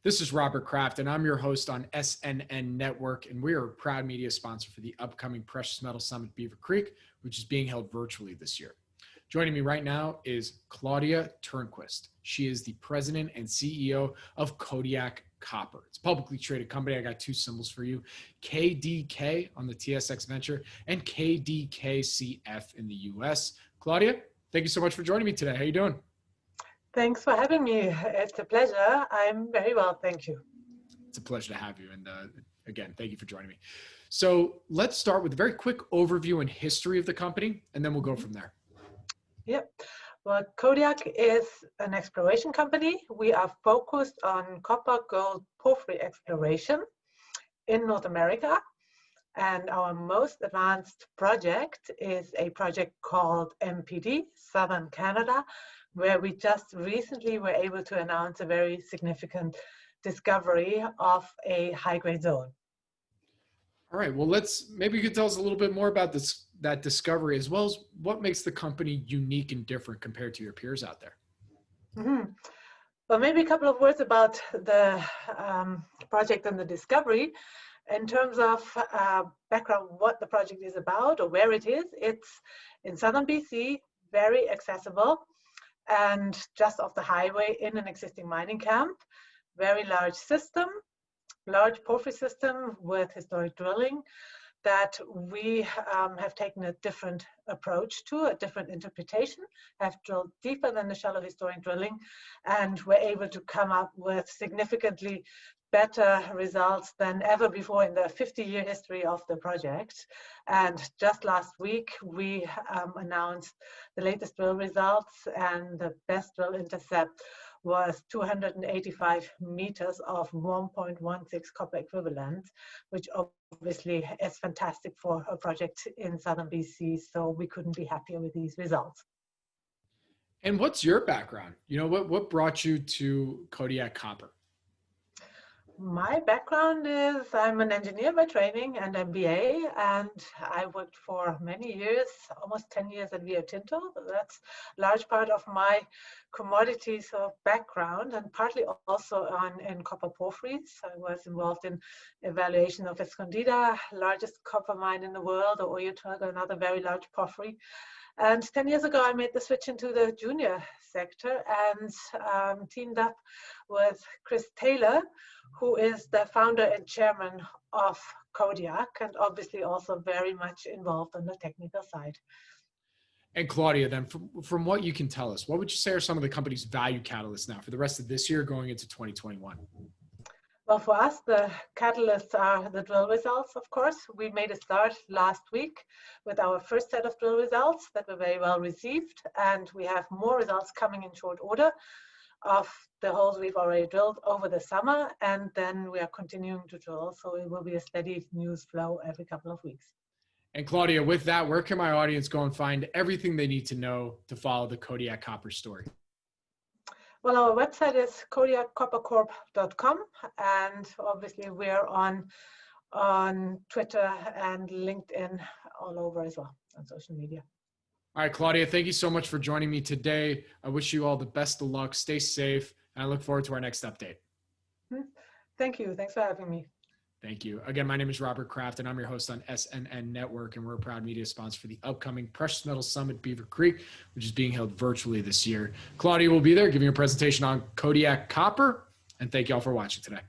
This is Robert Kraft, and I'm your host on SNN.Network, and we are a proud media sponsor for the upcoming Precious Metal Summit Beaver Creek, which is being held virtually this year. Joining me right now is Claudia Tornquist. She is the president and CEO of Kodiak Copper. It's a publicly traded company. I got two symbols for you, KDK on the TSX Venture and KDKCF in the US. Claudia, thank you so much for joining me today. How you doing? Thanks for having me. It's a pleasure. I'm very well, thank you. It's a pleasure to have you. And again, thank you for joining me. So let's start with a very quick overview and history of the company, and then we'll go from there. Yep. Well, Kodiak is an exploration company. We are focused on copper, gold, porphyry exploration in North America. And our most advanced project is a project called MPD, Southern Canada, where we just recently were able to announce a very significant discovery of a high-grade zone. All right, well, maybe you could tell us a little bit more about that discovery, as well as what makes the company unique and different compared to your peers out there. Mm-hmm. Well, maybe a couple of words about the project and the discovery. In terms of background, what the project is about or where it is, it's in southern BC, very accessible, and just off the highway in an existing mining camp. Very large system, large porphyry system with historic drilling that we have taken a different approach to, a different interpretation, have drilled deeper than the shallow historic drilling, and we're able to come up with significantly better results than ever before in the 50-year history of the project. And just last week, we announced the latest drill results, and the best drill intercept was 285 meters of 1.16 copper equivalent, which obviously is fantastic for a project in southern BC, so we couldn't be happier with these results. And what's your background? You know, what brought you to Kodiak Copper? My background is I'm an engineer by training and MBA, and I worked for many years, almost 10 years at Rio Tinto. That's a large part of my commodities of background, and partly also in copper porphyries. I was involved in evaluation of Escondida, largest copper mine in the world, or Oyu Tolgoi, another very large porphyry. And 10 years ago, I made the switch into the junior sector and teamed up with Chris Taylor, who is the founder and chairman of Kodiak, and obviously also very much involved on the technical side. And Claudia, then from what you can tell us, what would you say are some of the company's value catalysts now for the rest of this year going into 2021? Well, for us, the catalysts are the drill results, of course. We made a start last week with our first set of drill results that were very well received, and we have more results coming in short order of the holes we've already drilled over the summer, and then we are continuing to drill, so it will be a steady news flow every couple of weeks. And Claudia, with that, where can my audience go and find everything they need to know to follow the Kodiak Copper story? Well, our website is kodiakcoppercorp.com, and obviously we're on Twitter and LinkedIn all over as well, on social media. All right, Claudia, thank you so much for joining me today. I wish you all the best of luck. Stay safe, and I look forward to our next update. Thank you. Thanks for having me. Thank you. Again, my name is Robert Kraft, and I'm your host on SNN.Network, and we're a proud media sponsor for the upcoming Precious Metal Summit Beaver Creek, which is being held virtually this year. Claudia will be there giving a presentation on Kodiak Copper, and thank you all for watching today.